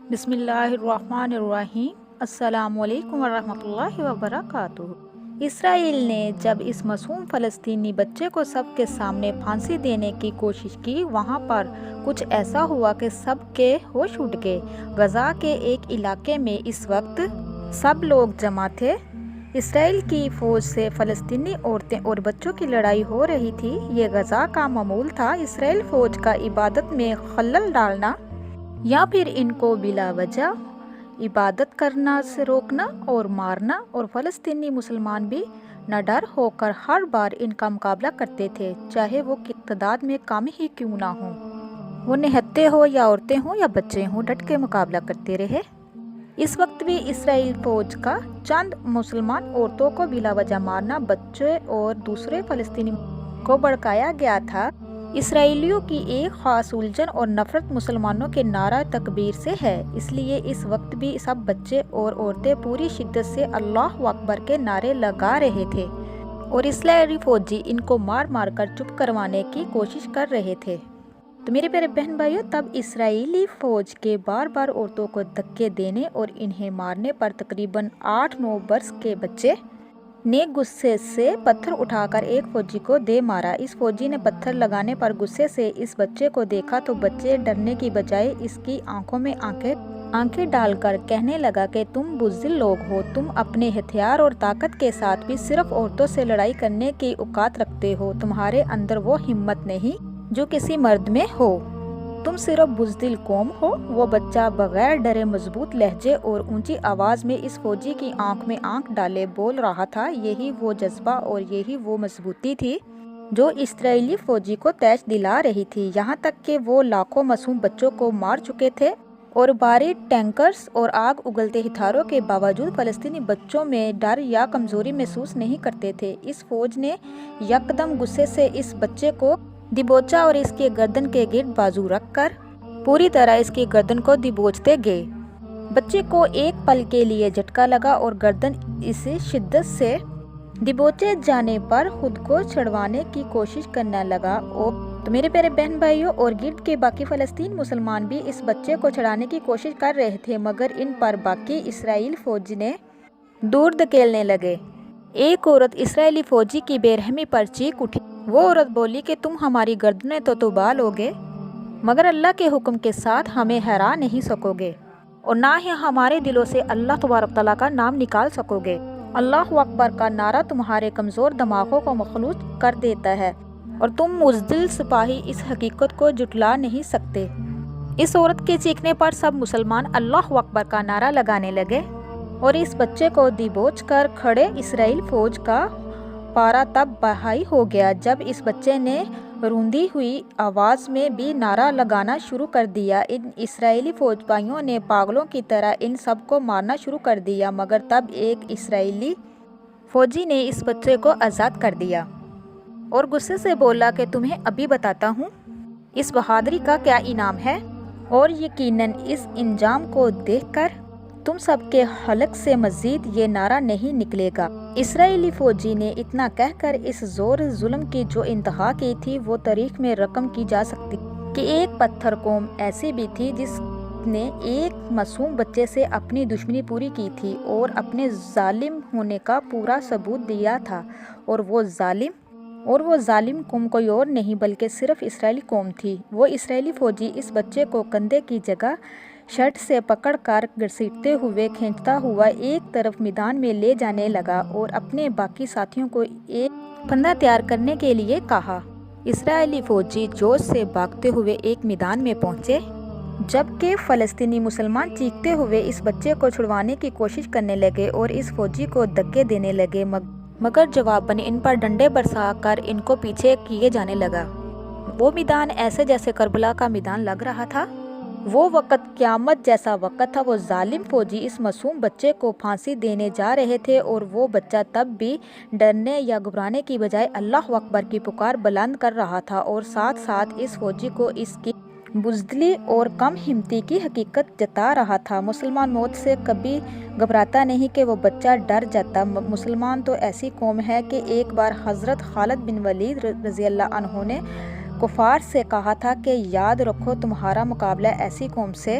بسم اللہ الرحمن الرحیم۔ السلام علیکم ورحمۃ اللہ وبرکاتہ۔ اسرائیل نے جب اس معصوم فلسطینی بچے کو سب کے سامنے پھانسی دینے کی کوشش کی، وہاں پر کچھ ایسا ہوا کہ سب کے ہوش اڑ گئے۔ غزہ کے ایک علاقے میں اس وقت سب لوگ جمع تھے۔ اسرائیل کی فوج سے فلسطینی عورتیں اور بچوں کی لڑائی ہو رہی تھی۔ یہ غزہ کا معمول تھا۔ اسرائیل فوج کا عبادت میں خلل ڈالنا یا پھر ان کو بلا وجہ عبادت کرنا سے روکنا اور مارنا، اور فلسطینی مسلمان بھی نہ ڈر ہو کر ہر بار ان کا مقابلہ کرتے تھے، چاہے وہ تعداد میں کم ہی کیوں نہ ہوں۔ وہ نہتے ہو یا عورتیں ہوں یا بچے ہوں، ڈٹ کے مقابلہ کرتے رہے۔ اس وقت بھی اسرائیل فوج کا چند مسلمان عورتوں کو بلا وجہ مارنا، بچے اور دوسرے فلسطینی کو بھڑکایا گیا تھا۔ اسرائیلیوں کی ایک خاص الجھن اور نفرت مسلمانوں کے نعرہ تکبیر سے ہے، اس لیے اس وقت بھی سب بچے اور عورتیں پوری شدت سے اللہ اکبر کے نعرے لگا رہے تھے، اور اسرائیلی فوجی ان کو مار مار کر چپ کروانے کی کوشش کر رہے تھے۔ تو میرے پیارے بہن بھائیوں، تب اسرائیلی فوج کے بار بار عورتوں کو دھکے دینے اور انہیں مارنے پر تقریباً 8-9 برس کے بچے نے غصے سے پتھر اٹھا کر ایک فوجی کو دے مارا۔ اس فوجی نے پتھر لگانے پر غصے سے اس بچے کو دیکھا تو بچے ڈرنے کی بجائے اس کی آنکھوں میں آنکھیں ڈال کر کہنے لگا کہ تم بزدل لوگ ہو، تم اپنے ہتھیار اور طاقت کے ساتھ بھی صرف عورتوں سے لڑائی کرنے کی اوقات رکھتے ہو، تمہارے اندر وہ ہمت نہیں جو کسی مرد میں ہو، تم صرف بزدل قوم ہو۔ وہ بچہ بغیر ڈرے مضبوط لہجے اور اونچی آواز میں اس فوجی کی آنکھ میں آنکھ ڈالے بول رہا تھا۔ یہی وہ جذبہ اور یہی وہ مضبوطی تھی جو اسرائیلی فوجی کو تیش دلا رہی تھی، یہاں تک کہ وہ لاکھوں معصوم بچوں کو مار چکے تھے اور بھاری ٹینکرز اور آگ اگلتے ہتھیاروں کے باوجود فلسطینی بچوں میں ڈر یا کمزوری محسوس نہیں کرتے تھے۔ اس فوج نے یکدم غصے سے اس بچے کو دبوچا اور اس کے گردن کے گرد بازو رکھ کر پوری طرح اس کی گردن کو دبوچتے گئے۔ بچے کو ایک پل کے لیے جھٹکا لگا اور گردن اسے شدت سے دبوچے جانے پر خود کو چھڑوانے کی کوشش کرنے لگا۔ اور تو میرے پیارے بہن بھائیوں، اور گرد کے باقی فلسطین مسلمان بھی اس بچے کو چھڑانے کی کوشش کر رہے تھے، مگر ان پر باقی اسرائیل فوج نے دور دھکیلنے لگے۔ ایک عورت اسرائیلی فوجی کی بے رحمی پر چیخ اٹھی۔ وہ عورت بولی کہ تم ہماری گردنیں تو بال ہوگے، مگر اللہ کے حکم کے ساتھ ہمیں ہرا نہیں سکو گے، اور نہ ہی ہمارے دلوں سے اللہ تبارک تعالیٰ کا نام نکال سکو گے۔ اللہ اکبر کا نعرہ تمہارے کمزور دماغوں کو مخلوط کر دیتا ہے، اور تم بزدل سپاہی اس حقیقت کو جھٹلا نہیں سکتے۔ اس عورت کے چیخنے پر سب مسلمان اللہ اکبر کا نعرہ لگانے لگے، اور اس بچے کو دبوچ کر کھڑے اسرائیل فوج کا پارا تب بہائی ہو گیا جب اس بچے نے روندی ہوئی آواز میں بھی نعرہ لگانا شروع کر دیا۔ ان اسرائیلی فوج بھائیوں نے پاگلوں کی طرح ان سب کو مارنا شروع کر دیا، مگر تب ایک اسرائیلی فوجی نے اس بچے کو آزاد کر دیا اور غصے سے بولا کہ تمہیں ابھی بتاتا ہوں اس بہادری کا کیا انعام ہے، اور یقیناً اس انجام کو دیکھ کر تم سب کے حلق سے مزید یہ نعرہ نہیں نکلے گا۔ اسرائیلی فوجی نے اتنا کہہ کر اس زور ظلم کی جو انتہا کی تھی وہ تاریخ میں رقم کی جا سکتی کہ ایک پتھر قوم ایسی بھی تھی جس نے ایک معصوم بچے سے اپنی دشمنی پوری کی تھی اور اپنے ظالم ہونے کا پورا ثبوت دیا تھا، اور وہ ظالم قوم کوئی اور نہیں بلکہ صرف اسرائیلی قوم تھی۔ وہ اسرائیلی فوجی اس بچے کو کندھے کی جگہ شرٹ سے پکڑ کر گھسیٹتے ہوئے کھینچتا ہوا ایک طرف میدان میں لے جانے لگا اور اپنے باقی ساتھیوں کو ایک پھندا تیار کرنے کے لیے کہا۔ اسرائیلی فوجی جوش سے بھاگتے ہوئے ایک میدان میں پہنچے، جبکہ فلسطینی مسلمان چیختے ہوئے اس بچے کو چھڑوانے کی کوشش کرنے لگے اور اس فوجی کو دھکے دینے لگے، مگر جواباً ان پر ڈنڈے برسا کر ان کو پیچھے کیے جانے لگا۔ وہ میدان ایسے جیسے کربلا کا میدان لگ رہا تھا۔ وہ وقت قیامت جیسا وقت تھا۔ وہ ظالم فوجی اس معصوم بچے کو پھانسی دینے جا رہے تھے، اور وہ بچہ تب بھی ڈرنے یا گھبرانے کی بجائے اللہ اکبر کی پکار بلند کر رہا تھا، اور ساتھ ساتھ اس فوجی کو اس کی بزدلی اور کم ہمتی کی حقیقت جتا رہا تھا۔ مسلمان موت سے کبھی گھبراتا نہیں کہ وہ بچہ ڈر جاتا۔ مسلمان تو ایسی قوم ہے کہ ایک بار حضرت خالد بن ولید رضی اللہ عنہ نے کفار سے کہا تھا کہ یاد رکھو تمہارا مقابلہ ایسی قوم سے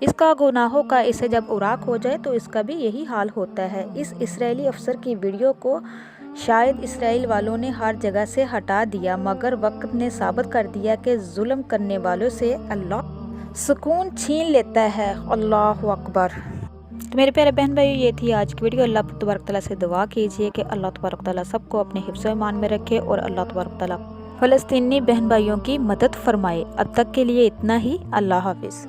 اس کا گناہوں کا اسے جب عراق ہو جائے تو اس کا بھی یہی حال ہوتا ہے۔ اس اسرائیلی افسر کی ویڈیو کو شاید اسرائیل والوں نے ہر جگہ سے ہٹا دیا، مگر وقت نے ثابت کر دیا کہ ظلم کرنے والوں سے اللہ سکون چھین لیتا ہے۔ اللہ اکبر۔ تو میرے پیارے بہن بھائیو، یہ تھی آج کی ویڈیو۔ اللہ تبارک تعالیٰ سے دعا کیجیے کہ اللہ تبارک تعالیٰ سب کو اپنے حفظ و ایمان میں رکھے اور اللہ تبارک تعالیٰ فلسطینی بہن بھائیوں کی مدد فرمائے۔ اب تک کے لیے اتنا ہی۔ اللہ حافظ۔